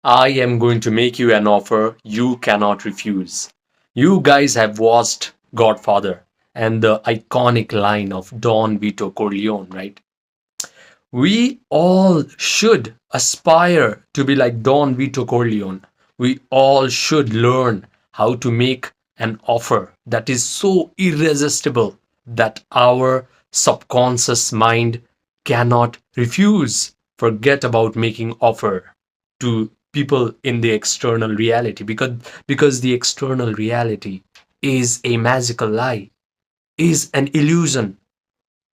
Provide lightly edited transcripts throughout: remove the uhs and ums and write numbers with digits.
I am going to make you an offer you cannot refuse. You guys have watched Godfather and the iconic line of Don Vito Corleone, right? We all should aspire to be like Don Vito Corleone. We all should learn how to make an offer that is so irresistible that our subconscious mind cannot refuse. Forget about making offer to people in the external reality because the external reality is a magical lie, is an illusion.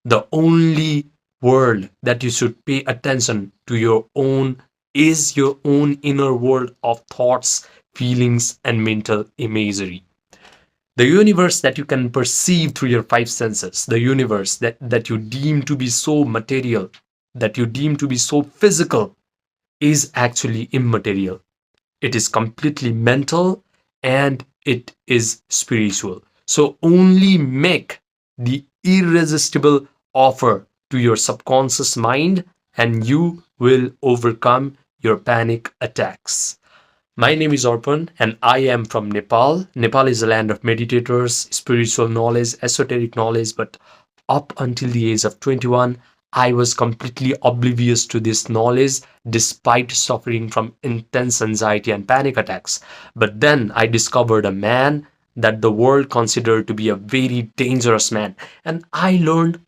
The only world that you should pay attention to your own is your own inner world of thoughts, feelings, and mental imagery. The universe that you can perceive through your five senses, the universe that you deem to be so material, that you deem to be so physical, is actually immaterial. It is completely mental and it is spiritual. So only make the irresistible offer to your subconscious mind and you will overcome your panic attacks. My name is Orpan and I am from Nepal. Nepal is a land of meditators, spiritual knowledge, esoteric knowledge, but up until the age of 21, I was completely oblivious to this knowledge despite suffering from intense anxiety and panic attacks. But then I discovered a man that the world considered to be a very dangerous man. And I learned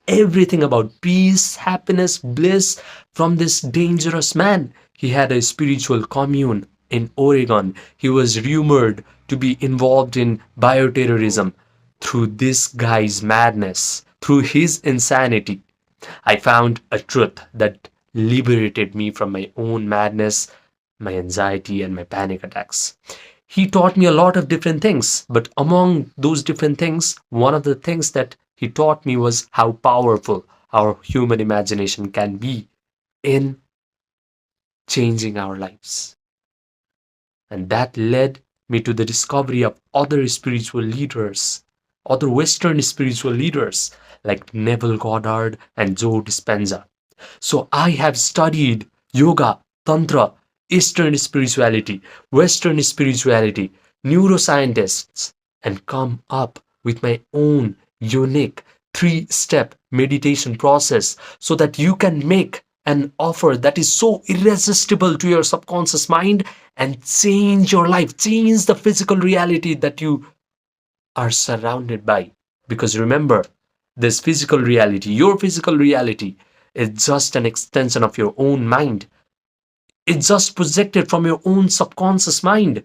everything about peace, happiness, bliss from this dangerous man. He had a spiritual commune in Oregon. He was rumored to be involved in bioterrorism. Through this guy's madness, through his insanity, I found a truth that liberated me from my own madness, my anxiety, and my panic attacks. He taught me a lot of different things, but among those different things, one of the things that he taught me was how powerful our human imagination can be in changing our lives. And that led me to the discovery of other spiritual leaders, other Western spiritual leaders like Neville Goddard and Joe Dispenza. So I have studied yoga, tantra, Eastern spirituality, Western spirituality, neuroscientists, and come up with my own unique three-step meditation process so that you can make an offer that is so irresistible to your subconscious mind and change your life, change the physical reality that you are surrounded by. Because remember, this physical reality, your physical reality, is just an extension of your own mind. It's just projected from your own subconscious mind.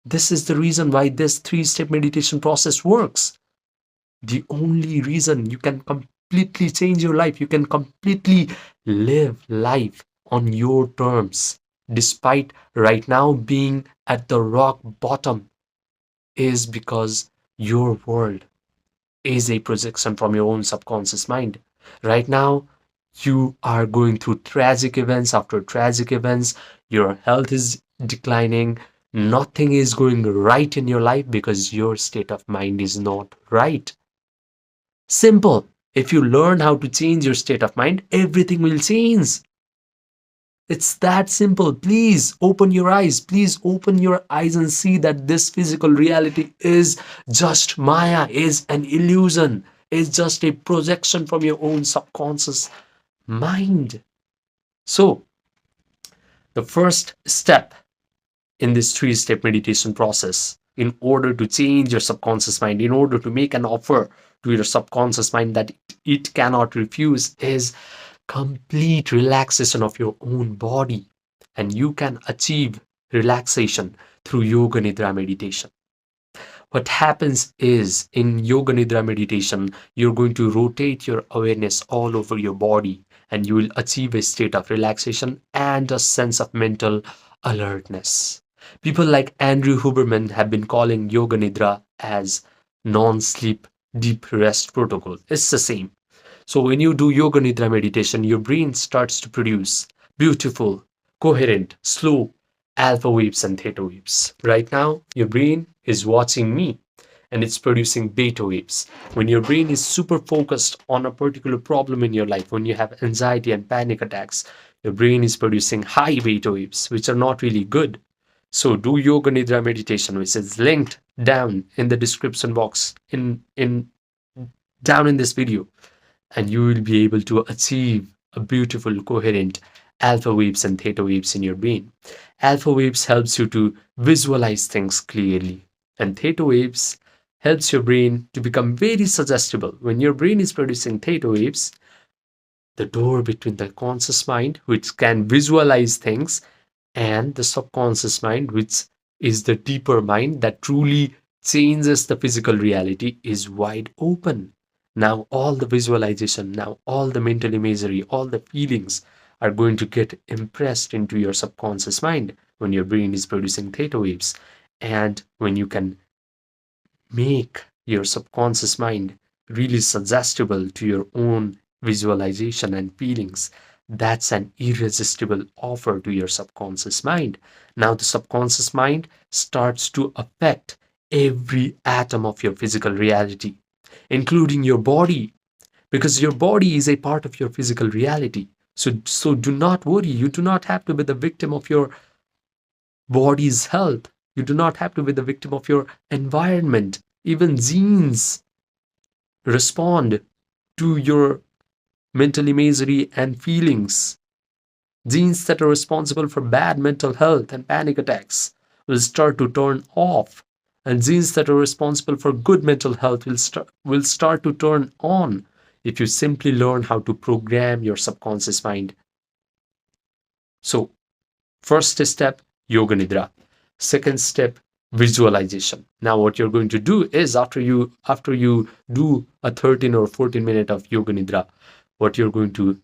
This is the reason why this three-step meditation process works. The only reason you can completely change your life, you can completely live life on your terms, despite right now being at the rock bottom, is because your world is a projection from your own subconscious mind. Right now, you are going through tragic events after tragic events. Your health is declining. Nothing is going right in your life because your state of mind is not right. Simple. If you learn how to change your state of mind, everything will change. It's that simple. Please open your eyes. Please open your eyes and see that this physical reality is just Maya, is an illusion, is just a projection from your own subconscious mind. So, the first step in this three-step meditation process, in order to change your subconscious mind, in order to make an offer to your subconscious mind that it cannot refuse, is complete relaxation of your own body. And you can achieve relaxation through Yoga Nidra meditation. What happens is in Yoga Nidra meditation, you're going to rotate your awareness all over your body and you will achieve a state of relaxation and a sense of mental alertness. People like Andrew Huberman have been calling Yoga Nidra as non-sleep deep rest protocol. It's the same. So when you do Yoga Nidra meditation, your brain starts to produce beautiful, coherent, slow alpha waves and theta waves. Right now, your brain is watching me and it's producing beta waves. When your brain is super focused on a particular problem in your life, when you have anxiety and panic attacks, your brain is producing high beta waves, which are not really good. So do yoga nidra meditation, which is linked down in the description box in down in this video, and you will be able to achieve a beautiful, coherent alpha waves and theta waves in your brain. Alpha waves helps you to visualize things clearly, and theta waves helps your brain to become very suggestible. When your brain is producing theta waves, the door between the conscious mind, which can visualize things, and the subconscious mind, which is the deeper mind that truly changes the physical reality, is wide open. Now, all the visualization, now, all the mental imagery, all the feelings are going to get impressed into your subconscious mind when your brain is producing theta waves. And when you can make your subconscious mind really suggestible to your own visualization and feelings, that's an irresistible offer to your subconscious mind. Now, the subconscious mind starts to affect every atom of your physical reality, including your body, because your body is a part of your physical reality. So do not worry. You do not have to be the victim of your body's health. You do not have to be the victim of your environment. Even genes respond to your mental imagery and feelings. Genes that are responsible for bad mental health and panic attacks will start to turn off, and genes that are responsible for good mental health will start to turn on if you simply learn how to program your subconscious mind. So, first step, yoga nidra. Second step, visualization. Now what you're going to do is, after you do a 13 or 14 minute of yoga nidra, what you're going to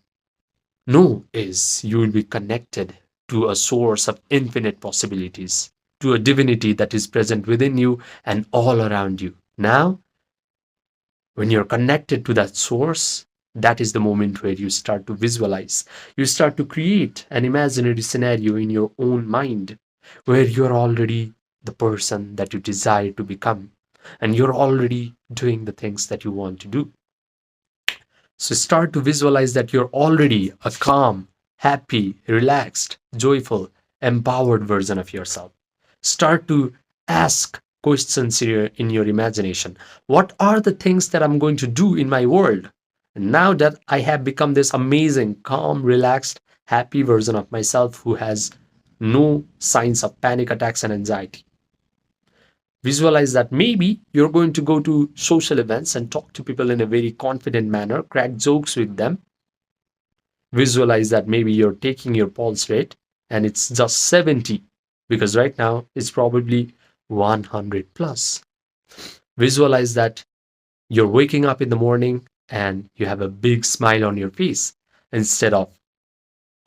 know is you will be connected to a source of infinite possibilities, to a divinity that is present within you and all around you. Now, when you're connected to that source, that is the moment where you start to visualize. You start to create an imaginary scenario in your own mind where you're already the person that you desire to become, and you're already doing the things that you want to do. So start to visualize that you're already a calm, happy, relaxed, joyful, empowered version of yourself. Start to ask questions here in your imagination. What are the things that I'm going to do in my world? And now that I have become this amazing, calm, relaxed, happy version of myself who has no signs of panic attacks and anxiety. Visualize that maybe you're going to go to social events and talk to people in a very confident manner, crack jokes with them. Visualize that maybe you're taking your pulse rate and it's just 70, because right now it's probably 100 plus. Visualize that you're waking up in the morning and you have a big smile on your face instead of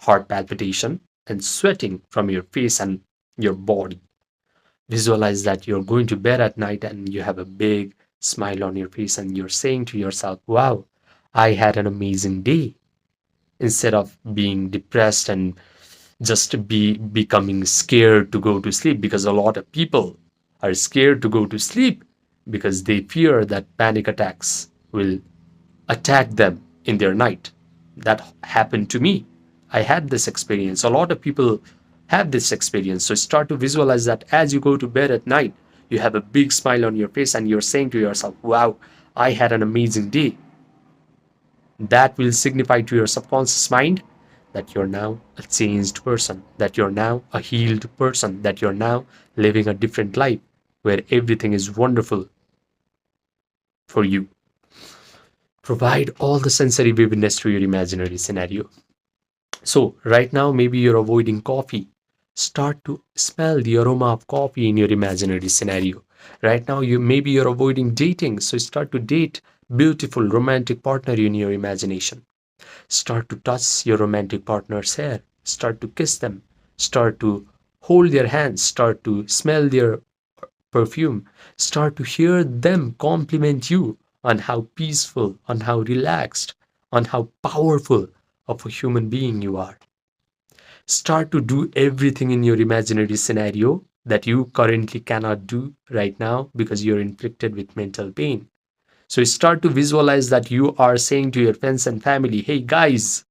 heart palpitation and sweating from your face and your body. Visualize that you're going to bed at night and you have a big smile on your face and you're saying to yourself, wow, I had an amazing day. Instead of being depressed and just becoming scared to go to sleep, because a lot of people are scared to go to sleep because they fear that panic attacks will attack them in their night. That happened to me. I had this experience. A lot of people have this experience. So start to visualize that as you go to bed at night, you have a big smile on your face and you're saying to yourself, wow, I had an amazing day. That will signify to your subconscious mind that you're now a changed person, that you're now a healed person, that you're now living a different life where everything is wonderful for you. Provide all the sensory vividness to your imaginary scenario. So right now, maybe you're avoiding coffee. Start to smell the aroma of coffee in your imaginary scenario. Right now, maybe you're avoiding dating. So start to date beautiful romantic partner in your imagination. Start to touch your romantic partner's hair. Start to kiss them. Start to hold their hands. Start to smell their perfume. Start to hear them compliment you on how peaceful, on how relaxed, on how powerful of a human being you are. Start to do everything in your imaginary scenario that you currently cannot do right now because you're inflicted with mental pain. So start to visualize that you are saying to your friends and family, hey guys,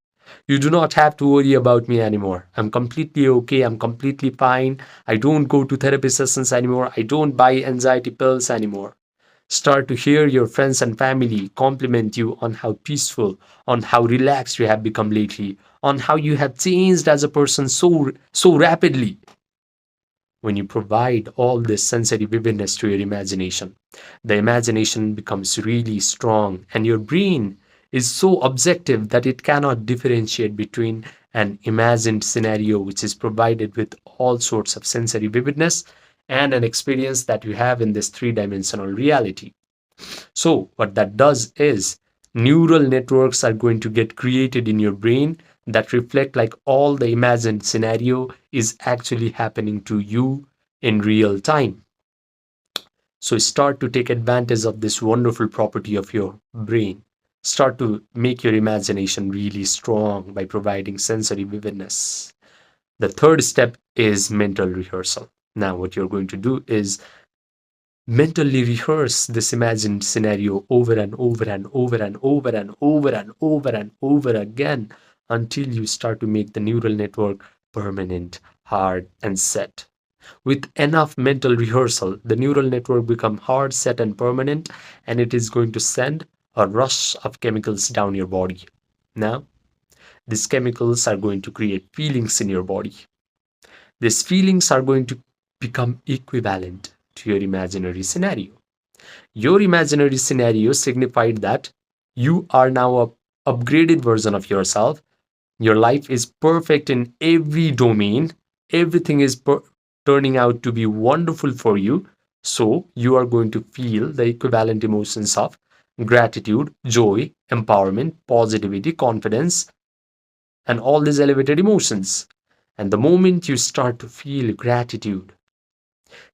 you do not have to worry about me anymore. I'm completely okay. I'm completely fine. I don't go to therapy sessions anymore. I don't buy anxiety pills anymore. Start to hear your friends and family compliment you on how peaceful, on how relaxed you have become lately, on how you have changed as a person so rapidly. When you provide all this sensory vividness to your imagination, the imagination becomes really strong and your brain is so objective that it cannot differentiate between an imagined scenario which is provided with all sorts of sensory vividness and an experience that you have in this three-dimensional reality. So what that does is neural networks are going to get created in your brain that reflect like all the imagined scenario is actually happening to you in real time. So start to take advantage of this wonderful property of your brain. Start to make your imagination really strong by providing sensory vividness. The third step is mental rehearsal. Now, what you're going to do is mentally rehearse this imagined scenario over and over and over and over and over and over and over again until you start to make the neural network permanent, hard, and set. With enough mental rehearsal, the neural network becomes hard, set, and permanent, and it is going to send a rush of chemicals down your body. Now, these chemicals are going to create feelings in your body. These feelings are going to become equivalent to your imaginary scenario. Your imaginary scenario signified that you are now a upgraded version of yourself. Your life is perfect in every domain. Everything is turning out to be wonderful for you. So you are going to feel the equivalent emotions of gratitude, joy, empowerment, positivity, confidence, and all these elevated emotions. And the moment you start to feel gratitude,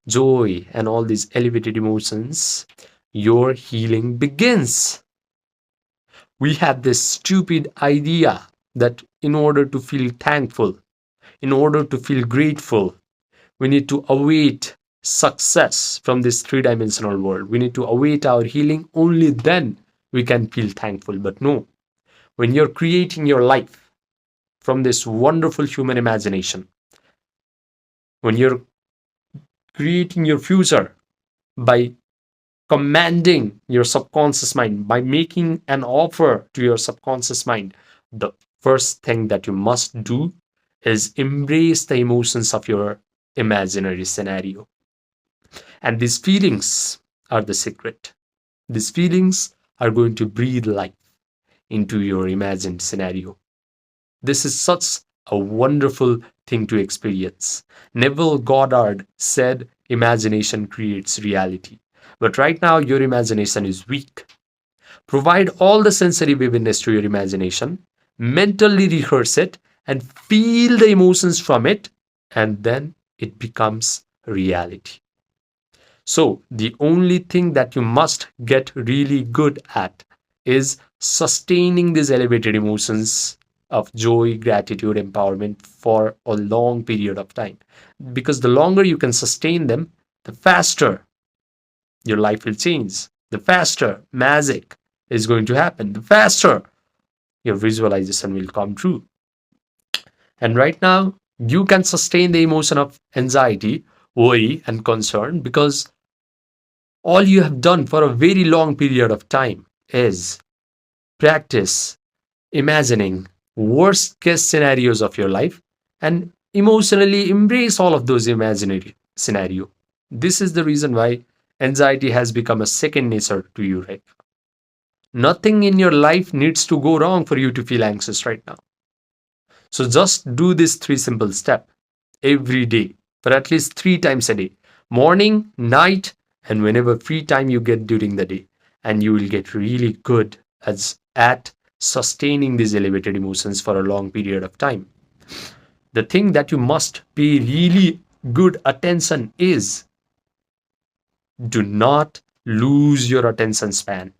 joy, and all these elevated emotions, your healing begins. We have this stupid idea that in order to feel thankful, in order to feel grateful, we need to await success from this three-dimensional world. We need to await our healing. Only then we can feel thankful. But no, when you're creating your life from this wonderful human imagination, when you're creating your future by commanding your subconscious mind, by making an offer to your subconscious mind, the first thing that you must do is embrace the emotions of your imaginary scenario. And these feelings are the secret. These feelings are going to breathe life into your imagined scenario. This is such a wonderful thing to experience. Neville Goddard said, imagination creates reality. But right now, your imagination is weak. Provide all the sensory vividness to your imagination, mentally rehearse it, and feel the emotions from it, and then it becomes reality. So, the only thing that you must get really good at is sustaining these elevated emotions of joy, gratitude, empowerment for a long period of time. Because the longer you can sustain them, the faster your life will change. The faster magic is going to happen. The faster your visualization will come true. And right now, you can sustain the emotion of anxiety, worry, and concern because all you have done for a very long period of time is practice imagining worst case scenarios of your life and emotionally embrace all of those imaginary scenario. This is the reason why anxiety has become a second nature to you right now. Nothing in your life needs to go wrong for you to feel anxious right now. So just do this three simple step every day for at least 3 times a day. Morning, night, and whenever free time you get during the day. And you will get really good at sustaining these elevated emotions for a long period of time. The thing that you must pay really good attention is do not lose your attention span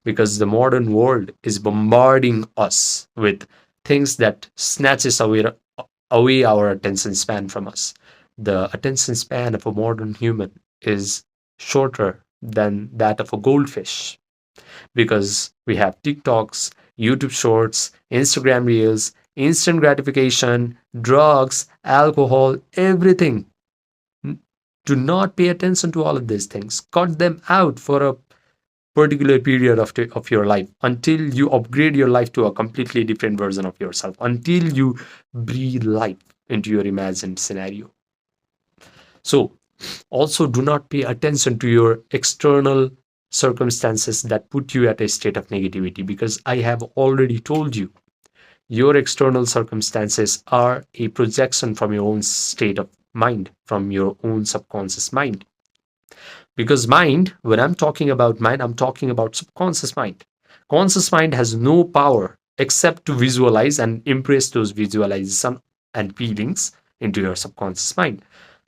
because the modern world is bombarding us with things that snatches away our attention span from us. The attention span of a modern human is shorter than that of a goldfish because we have TikToks, YouTube Shorts, Instagram Reels, instant gratification, drugs, alcohol, everything. Do not pay attention to all of these things. Cut them out for a particular period of your life until you upgrade your life to a completely different version of yourself, until you breathe life into your imagined scenario. So, also do not pay attention to your external circumstances that put you at a state of negativity because I have already told you your external circumstances are a projection from your own state of mind, from your own subconscious mind. Because mind, when I'm talking about mind, I'm talking about subconscious mind. Conscious mind has no power except to visualize and impress those visualizations and feelings into your subconscious mind.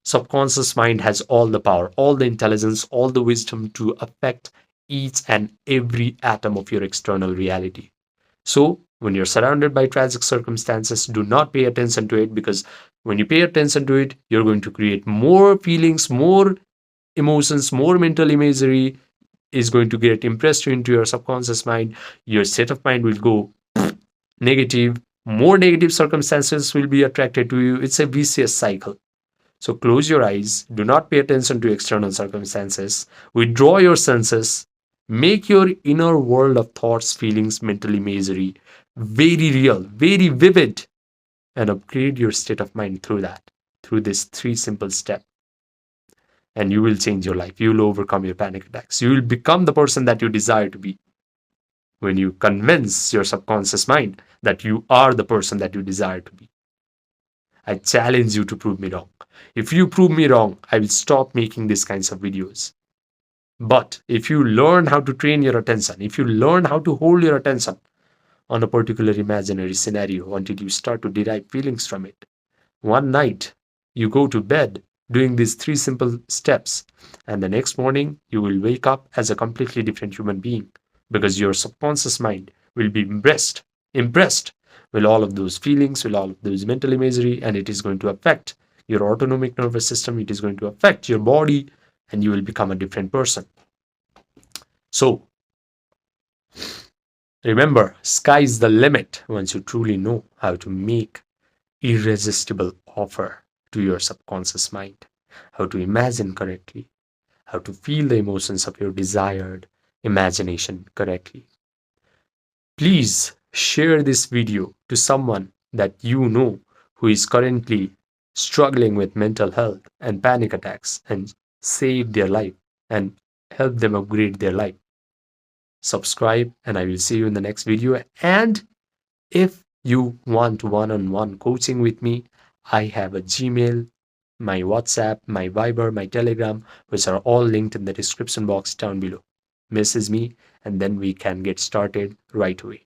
Subconscious mind has all the power, all the intelligence, all the wisdom to affect each and every atom of your external reality. So, when you're surrounded by tragic circumstances, do not pay attention to it because when you pay attention to it, you're going to create more feelings, more emotions, more mental imagery is going to get impressed into your subconscious mind. Your state of mind will go negative. More negative circumstances will be attracted to you. It's a vicious cycle. So close your eyes. Do not pay attention to external circumstances. Withdraw your senses. Make your inner world of thoughts, feelings, mental imagery very real, very vivid, and upgrade your state of mind through that, through this three simple steps. And you will change your life. You will overcome your panic attacks. You will become the person that you desire to be. When you convince your subconscious mind that you are the person that you desire to be. I challenge you to prove me wrong. If you prove me wrong, I will stop making these kinds of videos. But if you learn how to train your attention, if you learn how to hold your attention on a particular imaginary scenario until you start to derive feelings from it, one night you go to bed doing these three simple steps, and the next morning you will wake up as a completely different human being because your subconscious mind will be impressed with all of those feelings, with all of those mental imagery, and it is going to affect your autonomic nervous system, it is going to affect your body, and you will become a different person. So, remember, sky's the limit once you truly know how to make irresistible offer to your subconscious mind, how to imagine correctly, how to feel the emotions of your desired imagination correctly. Please share this video to someone that you know who is currently struggling with mental health and panic attacks and save their life and help them upgrade their life. Subscribe, and I will see you in the next video. And if you want one-on-one coaching with me, I have a Gmail, my WhatsApp, my Viber, my Telegram, which are all linked in the description box down below. Message me, and then we can get started right away.